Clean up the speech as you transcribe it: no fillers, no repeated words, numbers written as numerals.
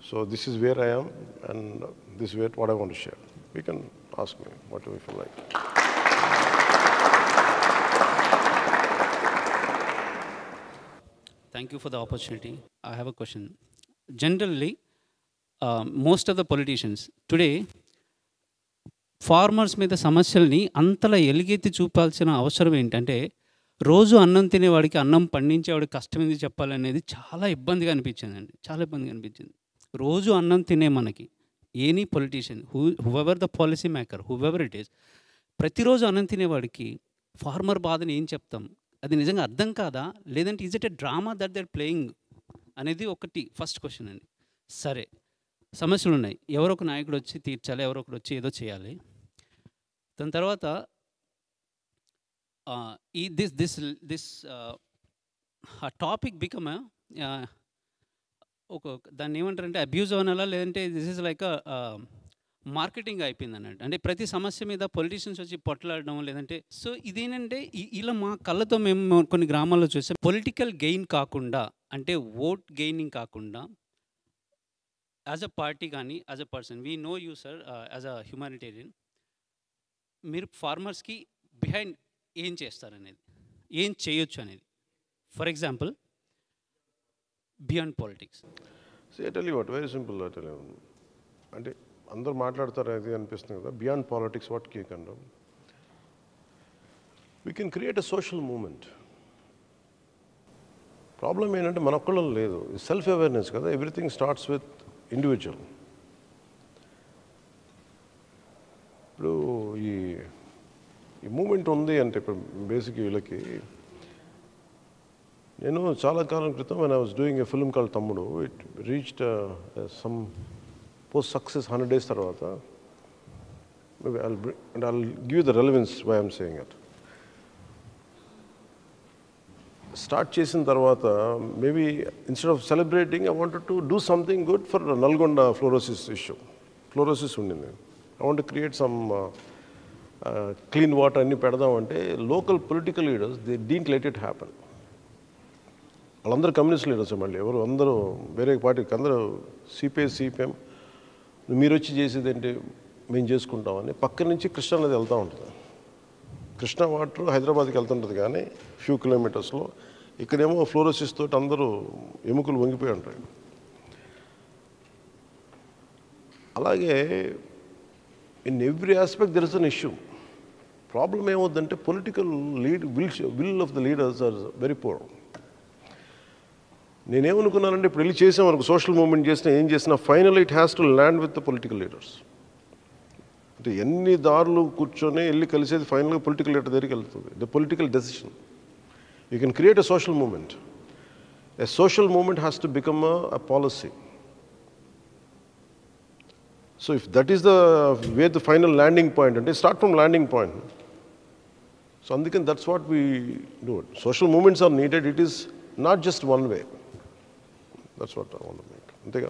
So this is where I am, and this is what I want to share. We can ask me whatever you feel like. Thank you for the opportunity. I have a question. Generally, most of the politicians today farmers మీద సమస్యల్ని అంతలా ఎలుగెత్తి చూపాల్సిన అవసరం ఏంటంటే, రోజు అన్నం తినేవాడికి, అన్నం పండించేవాడికి కష్టం ఎందుకు చెప్పాలనేది చాలా ఇబ్బందిగా అనిపించిందండి. చాలా ఇబ్బందిగా అనిపించింది. రోజు అన్నం తినే మనకి any politician whoever the policy maker whoever it is, ప్రతిరోజు అన్నం తినేవాడికి ఫార్మర్ బాధని ఏం చెప్తాం? అది నిజంగా అర్థం కాదా? లేదంటే is it a drama that they are playing అనేది ఒకటి ఫస్ట్ క్వశ్చన్ అండి. సరే, సమస్యలు ఉన్నాయి, ఎవరో ఒక నాయకుడు వచ్చి తీర్చాలి, ఎవరో ఒకరు వచ్చి ఏదో చేయాలి. దాని తర్వాత ఈ దిస్ టాపిక్ బికమ్ ఒక దాన్ని ఏమంటారంటే అబ్యూజ్ అనాలా, లేదంటే దిస్ ఈజ్ లైక్ మార్కెటింగ్ అయిపోయింది అన్నట్టు. అంటే ప్రతి సమస్య మీద పొలిటీషియన్స్ వచ్చి పొట్లాడడం, లేదంటే సో ఇదేంటంటే ఇలా మా కళ్ళతో మేము కొన్ని గ్రామాల్లో చూస్తే పొలిటికల్ గెయిన్ కాకుండా, అంటే ఓట్ గెయినింగ్ కాకుండా, యాజ్ అ పార్టీ కానీ as a person we know you sir as a humanitarian, మీరు ఫార్మర్స్కి బిహైండ్ ఏం చేస్తారనేది, ఏం చేయొచ్చు అనేది. For example beyond politics. So I tell you what, very simple. I tell you, అంటే అందరూ మాట్లాడతారు అది అనిపిస్తుంది కదా. బియాండ్ పాలిటిక్స్ వాట్ కీ can do, we can create a social movement. Problem ఏంటంటే మన ఒక్కళ్ళం లేదు, సెల్ఫ్ అవేర్నెస్ కదా. Everything starts with individual. ఇప్పుడు ఈ మూమెంట్ ఉంది అంటే ఇప్పుడు బేసిక్ వీళ్ళకి, నేను చాలా కాలం క్రితం when I was doing a film called తమ్ముడు, it reached some post success 100 days తర్వాత, maybe I'll give you the relevance why I'm saying it. Start చేసిన తర్వాత maybe instead of celebrating I wanted to do something good for Nalgonda fluorosis issue. Fluorosis ఉండింది. I want create some clean water అన్నీ పెడదామంటే local political leaders they didn't let it happen. వాళ్ళందరూ communist leaders, మళ్ళీ ఎవరు అందరూ వేరే పార్టీకి, అందరూ సిపిఎం మీరు వచ్చి చేసేది ఏంటి, మేము చేసుకుంటామని. పక్క నుంచి కృష్ణా నది వెళ్తూ ఉంటుంది. కృష్ణా వాటర్ హైదరాబాద్కి వెళ్తుంటుంది కానీ ఫ్యూ కిలోమీటర్స్లో. ఇక్కడేమో ఫ్లోరోసిస్ తోటి అందరూ ఎముకలు వంగిపోయి ఉంటాయి. అలాగే in every aspect there is an issue. Problem ఏమవుద్దంటే political will of the leaders are very poor. నేనేమనుకున్నానంటే ఇప్పుడు వెళ్ళి చేసాం వరకు సోషల్ మూవ్మెంట్ చేసినా ఏం చేసినా final it has to land with the political leaders. అంటే ఎన్ని దారులు కూర్చొని వెళ్ళి కలిసేది ఫైనల్గా పొలిటికల్ లీడర్ దగ్గరికి వెళ్తుంది. The political decision. You can create a social movement. A social movement has to become a policy. So if that is the way the final landing point, అంటే start from landing point. So అందుకని that's what we do it. Social movements are needed. It is not just one way. That's what I want to make. అంతేగా.